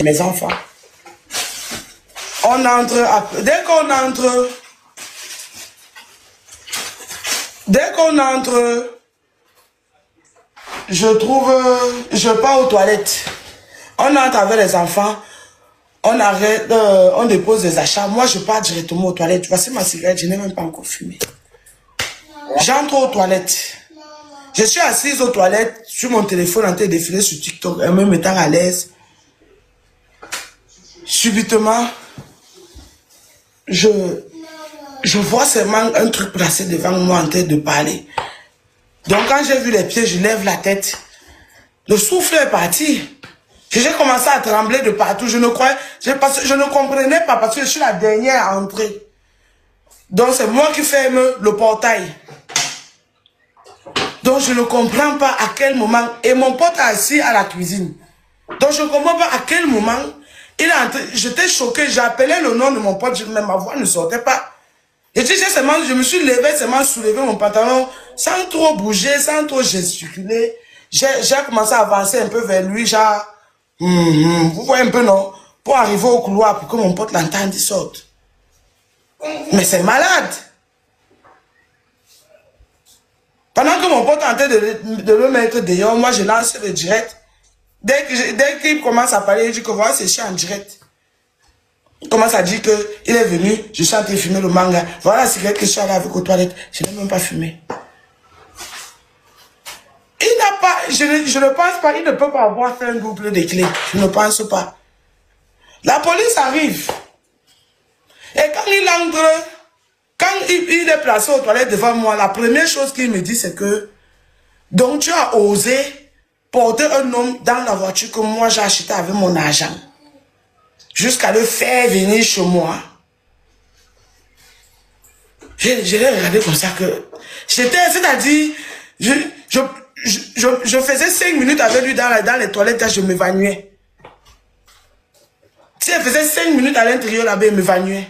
mes enfants. On entre, dès qu'on entre, je pars aux toilettes. On entre avec les enfants, on arrête, on dépose des achats. Moi, je pars directement aux toilettes. Voici ma cigarette, je n'ai même pas encore fumé. J'entre aux toilettes. Je suis assise aux toilettes, sur mon téléphone, en train de défiler sur TikTok, en me mettant à l'aise. Subitement, je vois seulement un truc placé devant moi en train de parler. Donc quand j'ai vu les pieds, je lève la tête. Le souffle est parti. J'ai commencé à trembler de partout. Je ne comprenais pas parce que je suis la dernière à entrer. Donc c'est moi qui ferme le portail. Donc je ne comprends pas à quel moment. Et mon pote est assis à la cuisine. Donc je ne comprends pas à quel moment. J'étais choqué. J'ai appelé le nom de mon pote, mais ma voix ne sortait pas. Et je me suis levé, seulement soulevé mon pantalon, sans trop bouger, sans trop gesticuler. J'ai commencé à avancer un peu vers lui, genre, vous voyez un peu, non? Pour arriver au couloir, pour que mon pote l'entende, il sorte. Mais c'est malade. Pendant que mon pote est en train de le mettre dehors, moi je lance le direct. Dès qu'il commence à parler, il dit que voilà, c'est chiant en direct. Il commence à dire qu'il est venu, je suis en train de fumer le manga. Voilà la cigarette que je suis allé avec aux toilettes. Je n'ai même pas fumé. Il n'a pas, je ne pense pas, il ne peut pas avoir fait un double de clés. Je ne pense pas. La police arrive. Et quand il entre, quand il est placé aux toilettes devant moi, la première chose qu'il me dit, c'est que, donc tu as osé porter un homme dans la voiture que moi j'ai acheté avec mon argent. Jusqu'à le faire venir chez moi. Je l'ai regardé comme ça que... C'est-à-dire, je faisais 5 minutes avec lui dans les toilettes, je m'évanouis. Si elle faisait 5 minutes à l'intérieur là-bas, il m'évanouit.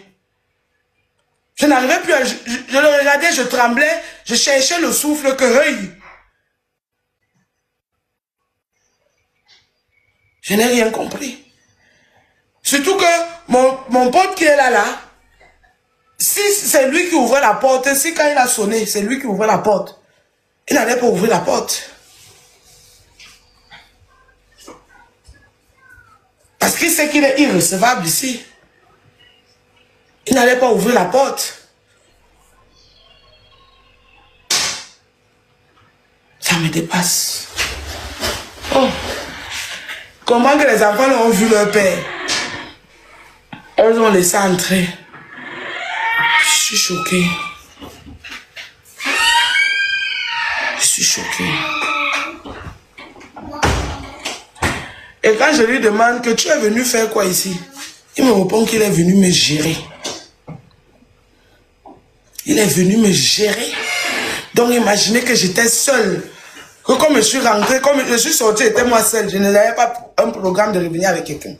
Je n'arrivais plus à... Je le regardais, je tremblais, je cherchais le souffle que... Hey, je n'ai rien compris. Surtout que mon pote qui est là, si c'est lui qui ouvrait la porte, si quand il a sonné, c'est lui qui ouvrait la porte, il n'allait pas ouvrir la porte. Parce qu'il sait qu'il est irrecevable ici. Il n'allait pas ouvrir la porte. Ça me dépasse. Oh. Comment que les enfants ont vu leur père? Elles ont laissé entrer. Je suis choqué. Je suis choqué. Et quand je lui demande que tu es venu faire quoi ici, il me répond qu'il est venu me gérer. Il est venu me gérer. Donc imaginez que j'étais seule. Que comme je suis rentrée, comme je suis sortie, j'étais moi seule. Je n'avais pas un programme de revenir avec quelqu'un.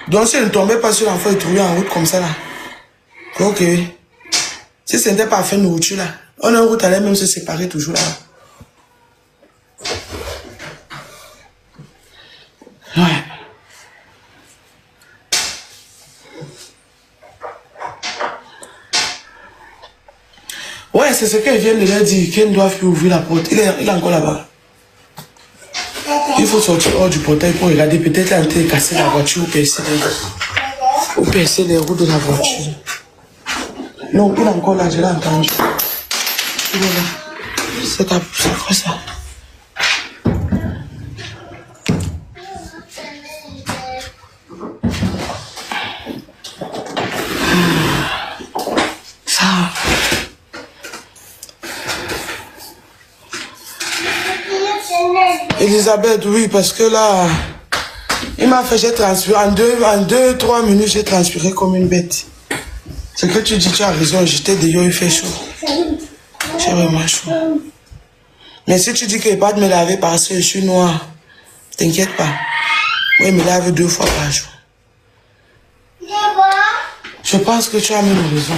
Donc si je ne tombais pas sur l'enfant et trouvait en route comme ça là. Ok. Si ce n'était pas à faire nourriture là, on en route allait même se séparer toujours là. Ouais. Ouais, c'est ce qu'elle vient de leur dire, qu'ils ne doivent plus ouvrir la porte. Il est encore là-bas. Il faut sortir hors du portail pour regarder. Peut-être en train de casser la voiture ou percer les roues de la voiture. Non, il est encore là, je l'ai entendu. Il est là. C'est quoi ça? Ça. Elisabeth, oui, parce que là, il m'a fait, j'ai transpiré, en 2-3 minutes, j'ai transpiré comme une bête. C'est que tu dis, tu as raison, j'étais dehors, il fait chaud. J'ai vraiment chaud. Mais si tu dis qu'il n'y a pas de me laver parce que je suis noire, t'inquiète pas. Moi, il me lave 2 fois par jour. Je pense que tu as même raison.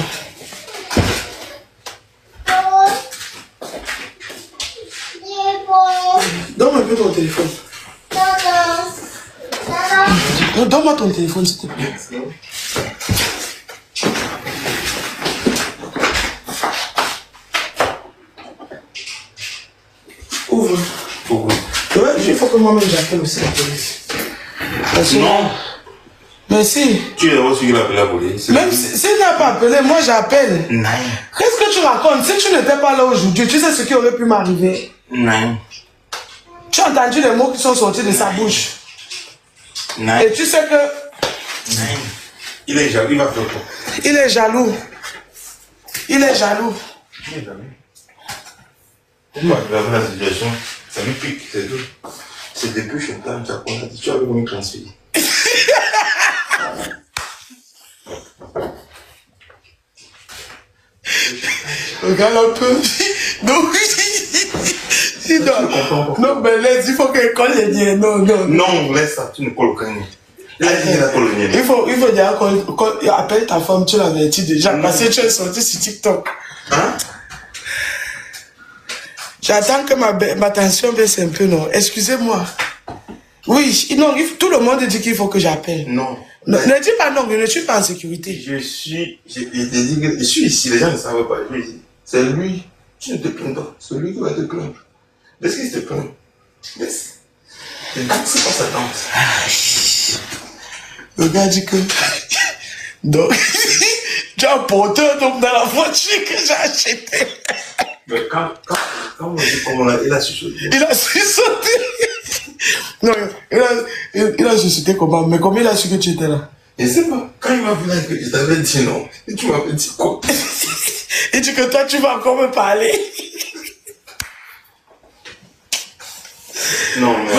peu ton téléphone. Donne-moi ton téléphone, s'il te plaît. Ouvre. Ouais, il faut que moi-même j'appelle aussi la police. Non. Mais si. Tu es aussi qui appelle la police. Même s'il n'a pas appelé, moi j'appelle. Non. Qu'est-ce que tu racontes? Si tu n'étais pas là aujourd'hui, tu sais ce qui aurait pu m'arriver? Non. Tu as entendu les mots qui sont sortis de sa bouche? Non. Et tu sais que... Non. Il est jaloux, il va faire quoi? Il est jaloux. Il est jaloux. Il est jaloux. Pourquoi tu vas voir la situation? Ça lui pique, c'est tout. C'est depuis Chantal, tu as quoi? Tu as vu comment il transfère. Regarde un peu. Donc, non, mais laisse, il faut qu'elle colle les liens. Non, non. Non, laisse ça, tu ne colles aucun lien. Il faut dire appelle ta femme, tu l'avertis déjà. Parce que tu es sorti sur TikTok. Hein? J'attends que ma tension baisse un peu, non? Excusez-moi. Oui, non, tout le monde dit qu'il faut que j'appelle. Non. Ne dis pas non, je ne suis pas en sécurité. Je suis ici, les gens ne savent pas. C'est lui, tu ne te plains pas. C'est lui qui va te plaindre. Laisse qu'il se plaint. Laisse. C'est pas sa tante. Le gars dit que... Donc, tu as un porteur donc, dans la voiture que j'ai acheté. Mais quand on dit comment il a chuchoté. Il a chuchoté. Non, il a chuchoté comment? Mais comment il a su que tu étais là? Je sais pas. Quand il m'a vu là, je t'avais dit non. Et tu m'avais dit quoi? Il dit que toi, tu vas encore me parler. Non, mais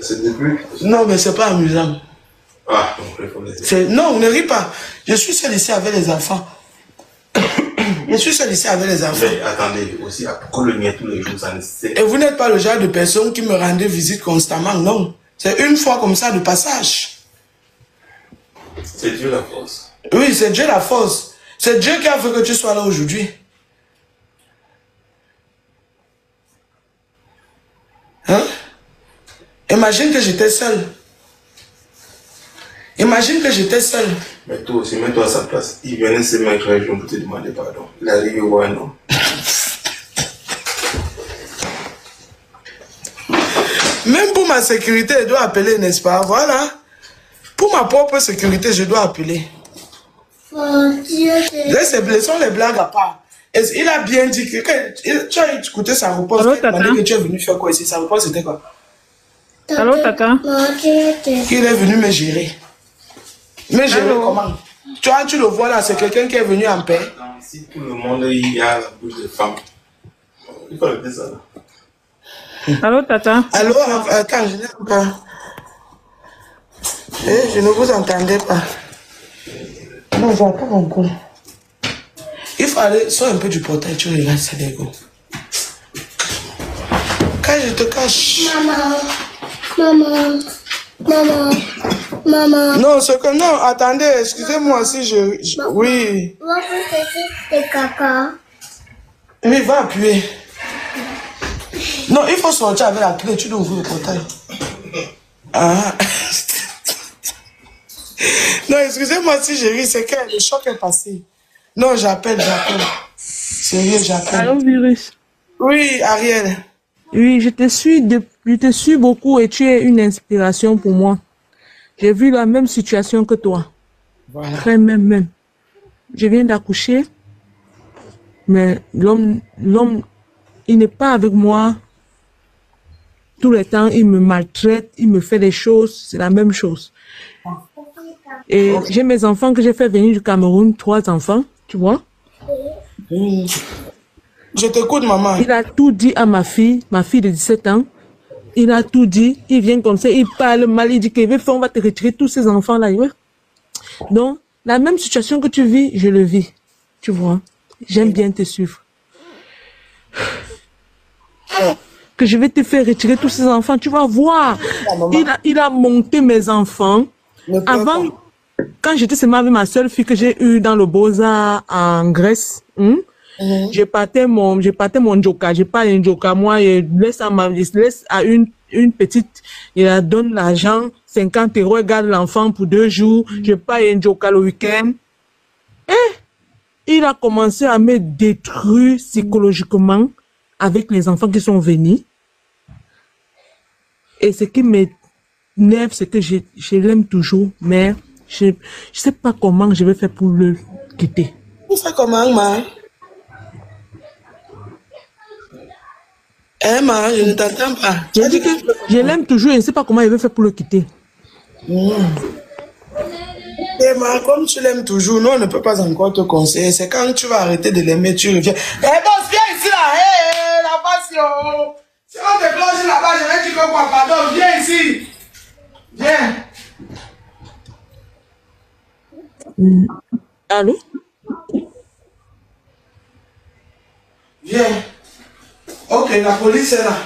c'est début. Non, mais c'est pas amusant. Ah, non, non, ne ris pas. Je suis seul ici avec les enfants. Je suis seul ici avec les enfants. Mais attendez, aussi, pourquoi le nier tous les jours, ça nécessite. Et vous n'êtes pas le genre de personne qui me rendait visite constamment, non. C'est une fois comme ça de passage. C'est Dieu la force. Oui, c'est Dieu la force. C'est Dieu qui a fait que tu sois là aujourd'hui. Hein? Imagine que j'étais seul. Imagine que j'étais seul. Mais toi aussi, mets-toi à sa place. Il venait se mettre à genoux pour te demander pardon. Il arrive au ouais, non. Même pour ma sécurité, je dois appeler, n'est-ce pas? Voilà. Pour ma propre sécurité, je dois appeler. Laissons les blagues à part. Il a bien dit que tu as écouté sa réponse. Allô, Tata? Que tu es venu faire quoi ici? Sa réponse c'était quoi? Allô, Tata? Il est venu me gérer. Me gérer comment? Tu le vois là, c'est quelqu'un qui est venu en paix. Si tout le monde y a la bouche de femme, il faut le dire ça là. Allô, Tata? Allô, attends, je n'ai pas. Je ne vous entendais pas. Non, j'entends encore. Il faut aller, sors un peu du portail, tu regardes ça, Diego. Quand je te cache. Maman. Non, c'est que non, attendez, excusez-moi si je oui. C'est caca. Mais va appuyer. Non, il faut sortir avec la clé, tu dois ouvrir le portail. Ah. Non, excusez-moi si je ris, c'est que le choc est passé. Non, j'appelle. Sérieux, j'appelle. Allô, virus? Oui, Ariel. Oui, je te suis beaucoup et tu es une inspiration pour moi. J'ai vu la même situation que toi. Voilà. Très même. Je viens d'accoucher, mais l'homme, il n'est pas avec moi. Tout le temps, il me maltraite, il me fait des choses, c'est la même chose. Et j'ai mes enfants que j'ai fait venir du Cameroun, 3 enfants, tu vois. Oui. Je t'écoute, maman. Il a tout dit à ma fille de 17 ans. Il a tout dit, il vient comme ça, il parle mal, il dit on va te retirer tous ces enfants-là. Donc, la même situation que tu vis, je le vis. Tu vois, j'aime bien te suivre. Que je vais te faire retirer tous ces enfants, tu vas voir. Il a monté mes enfants. Avant, quand j'étais seulement avec ma seule fille que j'ai eue dans le Beaux-Arts en Grèce, J'ai parté mon joker, j'ai pas un joker. Moi, je laisse à une petite, il la donne l'argent, 50 €, elle garde l'enfant pour 2 jours. J'ai pas un joker le week-end. Il a commencé à me détruire psychologiquement avec les enfants qui sont venus. Et ce qui m'énerve, c'est que je l'aime toujours, mais je sais pas comment je vais faire pour le quitter. Tu fais comment, ma? Ma, je ne t'entends pas. J'ai dit que je l'aime toujours et je ne sais pas comment je vais faire pour le quitter. Ma, comme tu l'aimes toujours, nous, on ne peut pas encore te conseiller. C'est quand tu vas arrêter de l'aimer, tu reviens. Boss, viens ici, là. La passion. Si on te plonge là-bas, je vais dire que quoi, pardon, viens ici. Viens. Allô? Viens. Ok, la police est là.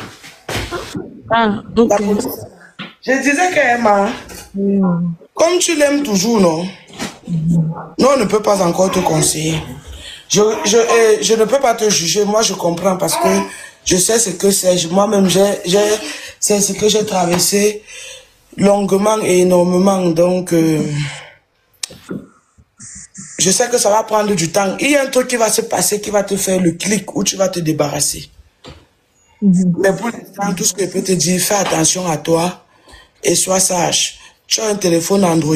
Ah, ok. La police. Je disais qu'Emma, comme tu l'aimes toujours, non? Nous, on ne peut pas encore te conseiller. Je ne peux pas te juger. Moi, je comprends parce que je sais ce que c'est. Moi-même, c'est ce que j'ai traversé longuement et énormément. Donc, je sais que ça va prendre du temps. Il y a un truc qui va se passer qui va te faire le clic où tu vas te débarrasser. Mais pour l'instant, tout ce que je peux te dire, fais attention à toi et sois sage. Tu as un téléphone Android.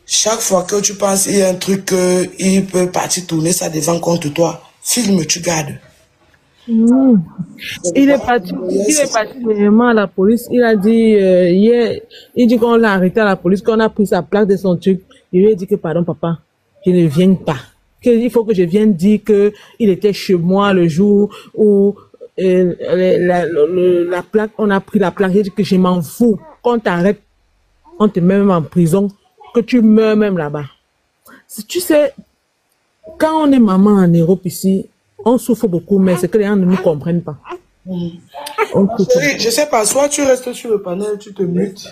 Chaque fois que tu penses qu'il y a un truc, il peut partir tourner ça devant contre toi. Filme, tu gardes. Il est parti vraiment à la police. Il a dit hier, il dit qu'on l'a arrêté à la police, qu'on a pris sa plaque de son truc. Il lui a dit que pardon papa, je ne viens pas. Il faut que je vienne dire que il était chez moi le jour où la plaque, on a pris la plaque. J'ai dit que je m'en fous. Qu'on t'arrête, on te met même en prison, que tu meurs même là-bas. Tu sais, quand on est maman en Europe ici, on souffre beaucoup, mais c'est que les gens ne nous comprennent pas. Chérie, je sais pas, soit tu restes sur le panel, tu te mutes.